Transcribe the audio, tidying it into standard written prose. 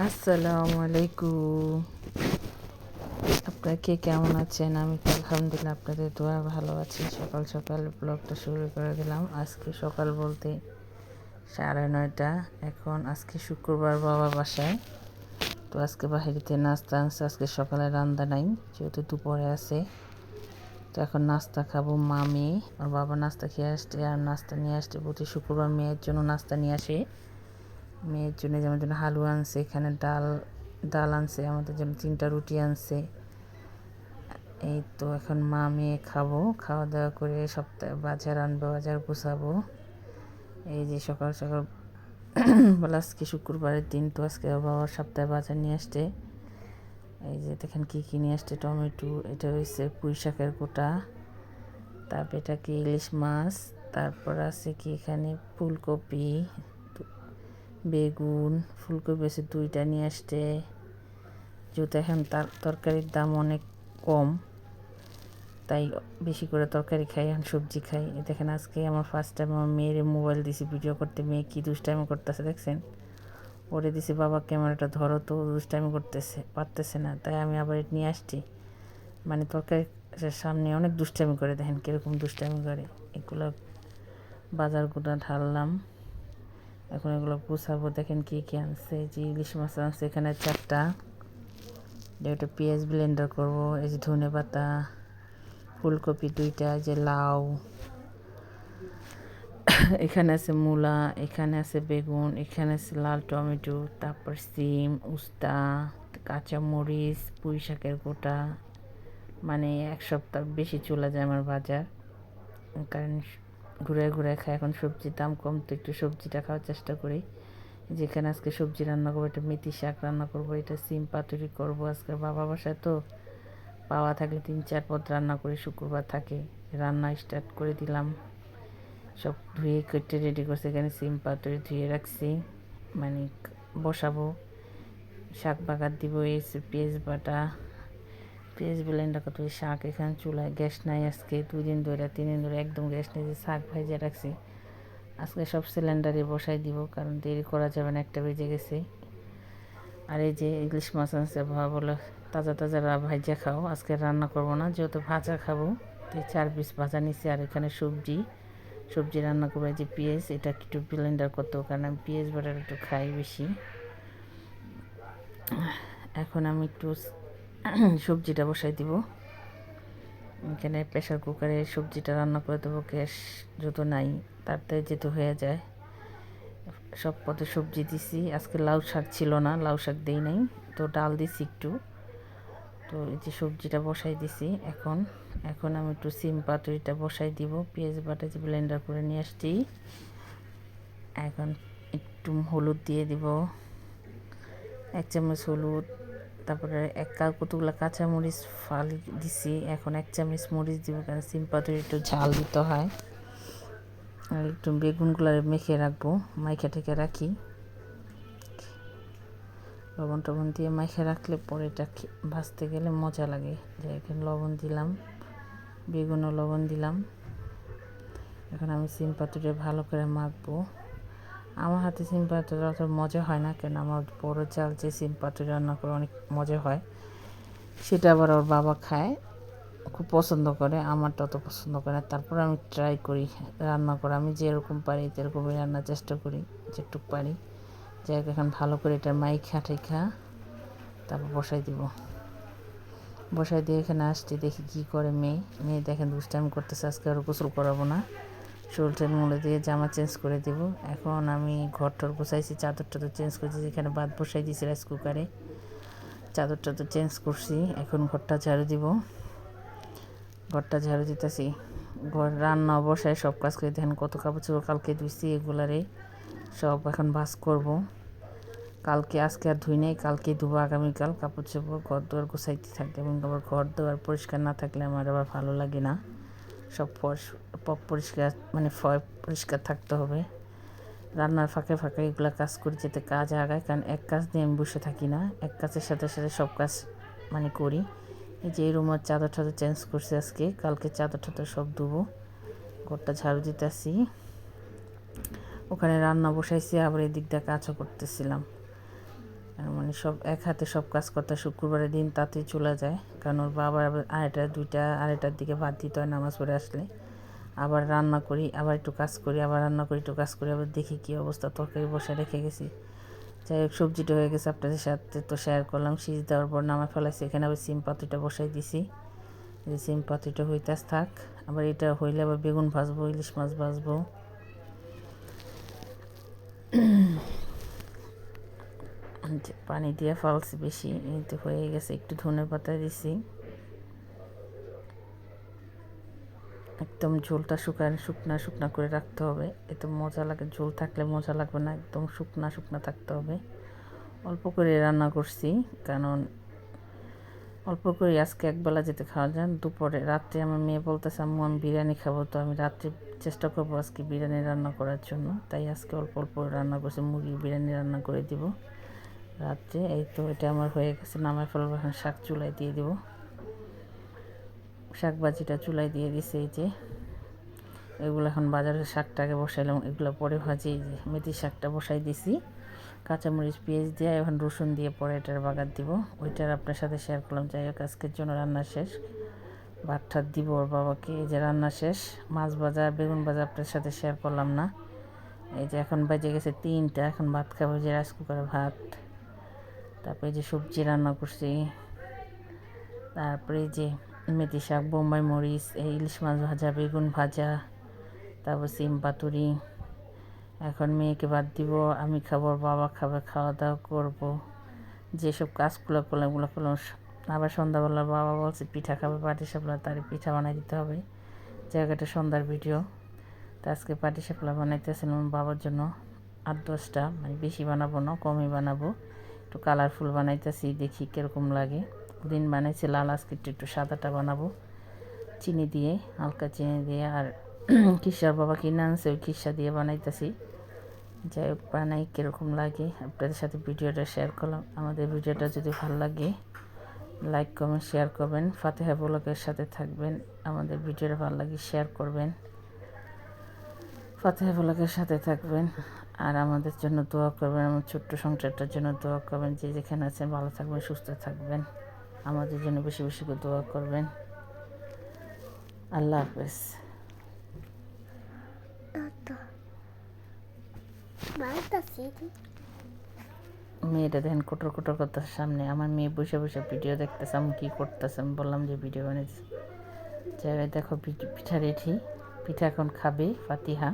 আসসালামু আলাইকুম। আপনারা কে কেমন আছেন? আমি তো আলহামদুলিল্লাহ আপনাদের দোয়া ভালো আছি। সকাল সকাল ব্লগটা শুরু করে দিলাম। আজকে সকাল বলতে 9:30। এখন আজকে শুক্রবার, বাবা বাসায়। তো আজকে বাহিরেতে নাস্তা আনছে। আজকে সকালে রান্না নাই, যেহেতু দুপুরে আছে। তো এখন নাস্তা খাবো মা মেয়ে। আর বাবা নাস্তা খেয়ে আসছে, আর নাস্তা নিয়ে আসছে প্রতি শুক্রবার মেয়ের জন্য নাস্তা নিয়ে আসে। মেয়ের জন্য যেমন জন্য হালুয়া আনছে, এখানে ডাল ডাল আনছে, আমাদের জন্য 3টা রুটি আনছে। এই তো এখন মা মেয়ে খাবো, খাওয়া দাওয়া করে সপ্তাহে বাজার আনবো, বাজার গুছাবো। এই যে সকাল সকাল বলে আজকে শুক্রবারের দিন, তো আজকে বাবার সপ্তাহে বাজার নিয়ে আসছে। এই যে দেখেন কী কী নিয়ে আসছে। টমেটো, এটা হচ্ছে পুঁই শাকের কোটা, তারপর এটা কি ইলিশ মাছ, তারপর আছে কি এখানে ফুলকপি, বেগুন, ফুলকপি আছে 2টা নিয়ে আসছে। যেহেতু এখন তার তরকারির দাম অনেক কম, তাই বেশি করে তরকারি খাই, এখন সবজি খাই। দেখেন আজকে আমার ফার্স্ট টাইম আমার মেয়ের মোবাইল দিছি ভিডিও করতে। মেয়ে কী দুষ্টাইমি করতেছে দেখছেন। ওরে দিছি, বাবা ক্যামেরাটা ধরো, তো দুষ্টাইমি করতেছে, পারতেছে না, তাই আমি আবার এটা নিয়ে আসছি। মানে তরকারির সামনে অনেক দুষ্টাইমি করে, দেখেন কীরকম দুষ্টাইমি করে। এগুলো বাজারগুলো ঢাললাম, এখন এগুলো গুছাবো। দেখেন কী কী আনছে। যে ইলিশ মাছ আনছে এখানে 4টা, এটা পেঁয়াজ ব্লেন্ডার করবো। এই যে ধনে পাতা, ফুলকপি 2টা, যে লাউ, এখানে আছে মূলা, এখানে আছে বেগুন, এখানে আছে লাল টমেটো, তারপর সিম, উস্তা, কাঁচামরিচ, পুঁই শাকের গোটা। মানে এক সপ্তাহ বেশি চলে যায় আমার বাজার, কারণ ঘুরে ঘুরে খাই। এখন সবজির দাম কম, তো একটু সবজিটা খাওয়ার চেষ্টা করি। যেখানে আজকে সবজি রান্না করবো, এটা মেথি শাক রান্না করবো, এটা সিম পাতুরি করবো। আজকে বাবা বাসায় তো পাওয়া থাকলে 3-4 পদ রান্না করি, শুক্রবার থাকে। রান্না স্টার্ট করে দিলাম, সব ধুয়ে কেটে রেডি করছি। এখানে সিম পাতুরি ধুয়ে রাখছি, মানে বসাবো। শাক বাগার দিব, এই পেঁয়াজ বাটা, পেঁয়াজ ব্লেন্ডার কত। শাক এখানে চুলায়, গ্যাস নাই আজকে 2 দিন ধরে 3 দিন ধরে একদম গ্যাস নেই। যে শাক ভাইজা রাখছি, আজকে সব সিলিন্ডারে বসাই দিব, কারণ দেরি করা যাবে না, 1টা বেজে গেছে। আর এই যে ইলিশ মাছ আনছে, বাবা বলে তাজা তাজা ভাজা খাও, আজকে রান্না করবো না, যেহেতু ভাজা খাবো। তো 4 পিস ভাজা নিচ্ছি। আর এখানে সবজি রান্না করবো। এই যে পেঁয়াজ, এটা একটু ব্লেন্ডার করতেও, কারণ আমি পেঁয়াজ বাটার একটু খাই বেশি। এখন আমি একটু সবজিটা বসাই দিব। এখানে প্রেশার কুকারে সবজিটা রান্না করে দেবো, গ্যাস যত নাই তাড়াতাড়ি যেতে হয়ে যায়। সব পদে সবজি দিছি। আজকে লাউ শাক ছিল না, লাউ শাক দেই নাই, তো ডাল দিছি একটু। তো এই যে সবজিটা বসাই দিছি। এখন এখন আমি একটু সিম পাতুরিটা বসাই দিব। পেঁয়াজ বাটা যে ব্লেন্ডার করে নিয়ে আসছি, এখন একটু হলুদ দিয়ে দিব, 1 চামচ হলুদ। তারপরে কতগুলো কাঁচামরিচ ফালি দিছি, এখন 1 চামচ মরিচ দিব, কারণ সিম পাতুরি একটু ঝাল দিতে হয়। আর একটু বেগুনগুলো মেখে রাখবো, মাইখা ঠেকে রাখি, লবণ টবণ দিয়ে মাইখে রাখলে পরে এটা ভাজতে গেলে মজা লাগে। যে এখানে লবণ দিলাম, বেগুনও লবণ দিলাম। এখন আমি সিম পাতুরি ভালো করে মাখবো। আমার হাতে সিম পাতুরি অত মজা হয় না, কেন আমার বড় চাল যে সিম পাতুরি রান্না করে অনেক মজা হয়, সেটা আবার ওর বাবা খায়, খুব পছন্দ করে। আমারটা অত পছন্দ করে না। তারপর আমি ট্রাই করি রান্না করা, আমি যেরকম পারি সেরকমই রান্নার চেষ্টা করি, যেটুকু পারি। যাই হোক, এখন ভালো করে এটা মাইখা ঠেখা তারপর বসাই দিব। বসাই দিয়ে এখানে আসছি, দেখি কী করে মেয়ে দেখেন দুষ্টাইম করতেছে। আজকে আর গোসল করাবো না, শোলটেল মুলে দিয়ে জামা চেঞ্জ করে দেব। এখন আমি ঘর টর গুছাইছি, চাদর টাদর চেঞ্জ করেছি। এখানে ভাত বসাই দিয়েছি রাইস কুকারে, চাদর টাদর চেঞ্জ করছি। এখন ঘরটা ঝাড়ু দিব, ঘরটা ঝাড়ু দিতেছি। ঘর রান্না বসায় সব কাজ করে। দেখেন কত কাপড় চোপড় কালকে ধুইছি, এগুলারে সব এখন ভাজ করব। আজকে আর ধুই নেই, কালকে ধুবো। আগামীকাল কাপড় চোপড় ঘর দুয়ার গোছাইতে থাকবে। এবং আবার ঘর দুয়ার পরিষ্কার না থাকলে আমার আবার ভালো লাগে না। সব পরিষ্কার, মানে পরিষ্কার থাকতে হবে। রান্নার ফাঁকে ফাঁকে এগুলো কাজ করি, যাতে কাজ আগায়, কারণ এক কাজ নিয়ে আমি বসে থাকি না, এক কাজের সাথে সাথে সব কাজ মানে করি। এই যে এই রুমের চাদর টাদর চেঞ্জ করছি আজকে, কালকে চাদর টাদর সব ধুবো। ঘরটা ঝাড়ু দিতেছি, ওখানে রান্না বসাইছি, আবার এদিক দিয়ে কাজও করতেছিলাম। মানে সব এক হাতে সব কাজ করতে শুক্রবারের দিন তাতেই চলে যায়, কারণ ওর বাবার আবার আড়াইটার দিকে ভাত দিতে হয় নামাজ পড়ে আসলে। আবার রান্না করি, আবার একটু কাজ করি, আবার রান্না করি, একটু কাজ করি, আবার দেখি কী অবস্থা। তরকারি বসে রেখে গেছি, যাই হোক সবজিটা হয়ে গেছে, আপনাদের সাথে তো শেয়ার করলাম। সিজ দেওয়ার পর নামা ফেলাইছি, এখানে আবার সিম পাতুটা বসাই দিছি। এই সিম পাতুটা হইতে থাক, আবার এটা হইলে আবার বেগুন ভাজবো, ইলিশ মাছ ভাজবো। পানি দিয়ে ফালছি বেশি, এই তো হয়ে গেছে। একটু ধনে পাতা দিছি, একদম ঝোলটা শুকনা করে রাখতে হবে, এত মজা লাগে। ঝোল থাকলে মজা লাগবে না, একদম শুকনা থাকতে হবে। অল্প করে রান্না করছি, কারণ অল্প করে আজকে একবেলা যেতে খাওয়া যায়। দুপুরে রাত্রে আমার মেয়ে বলতেছে আম্মু আমি বিরিয়ানি খাবো, তো আমি রাত্রে চেষ্টা করবো আজকে বিরিয়ানি রান্না করার জন্য। তাই আজকে অল্প রান্না করছি, মুরগির বিরিয়ানি রান্না করে দিব রাত্রে। এই তো এটা আমার হয়ে গেছে, নামায় ফেলবো। এখন শাক চুলায় দিয়ে দিব, শাক ভাজিটা চুলায় দিয়ে দিছে। এই যে এগুলো এখন বাজারের শাকটাকে বসাইলাম, এগুলো পরে ভাজি। যে মেথি শাকটা বসাই দিছি, কাঁচামরিচ পেঁয়াজ দিয়ে, এখন রসুন দিয়ে পরে এটার বাগার দিব। ওইটার আপনার সাথে শেয়ার করলাম। যাই হোক আজকের জন্য রান্না শেষ, ভাত ঠাত দিব ওর বাবাকে। এই যে রান্না শেষ, মাছ ভাজা বেগুন ভাজা আপনার সাথে শেয়ার করলাম না। এই যে এখন বাজে গেছে 3টা, এখন ভাত খাবো। যে রাইস কুকারে ভাত, তারপরে যে সবজি রান্না করছি, তারপরে যে মেথি শাক, বোম্বাই মরিচ, এই ইলিশ মাছ ভাজা, বেগুন ভাজা, তারপর সিম পাতুরি। এখন মেয়েকে ভাত দিব, আমি খাবো, বাবা খাবে, খাওয়া দাওয়া করবো। যেসব কাজগুলো করলাম এগুলো করলাম। আবার সন্ধ্যাবেলা বাবা বলছে পিঠা খাবে, পাটিসাপলা, তার পিঠা বানাই দিতে হবে। জায়গাটা সন্ধ্যার ভিডিও। তো আজকে পাটিসাপলা বানাইতেছিলাম বাবার জন্য 8-10টা, মানে বেশি বানাবো না, কমই বানাবো। একটু কালারফুল বানাইতেছি, দেখি কীরকম লাগে। দিন বানাইছি লাল, আজকে একটু সাদাটা বানাবো চিনি দিয়ে, হালকা চিনি দিয়ে। আর খিসার বাবা কিনে আনছে, ওই খিসা দিয়ে বানাইতেছি। যাই হোক বানাই কীরকম লাগে আপনাদের সাথে ভিডিওটা শেয়ার করলাম। আমাদের ভিডিওটা যদি ভালো লাগে লাইক কমেন্ট শেয়ার করবেন, ফাতেহা ব্লগের সাথে থাকবেন। আমাদের ভিডিওটা ভালো লাগে শেয়ার করবেন, ফাতেহা ব্লগের সাথে থাকবেন। আর আমাদের জন্য দোয়া করবেন, আমার ছোট্ট সংসারটার জন্য দোয়া করবেন। যে যেখানে আছেন ভালো থাকবেন, সুস্থ থাকবেন, আমাদের জন্য বেশি বেশি করে দোয়া করবেন। আল্লাহ হাফেজ। মেয়েটা দেখেন কোটর করতেছে সামনে। আমার মেয়ে বসে ভিডিও দেখতেছে, আমি কী করতেছে। আমি বললাম যে ভিডিও বানিয়েছি। যাই দেখো পিঠা রেডি, পিঠা এখন খাবে ফাতিহা।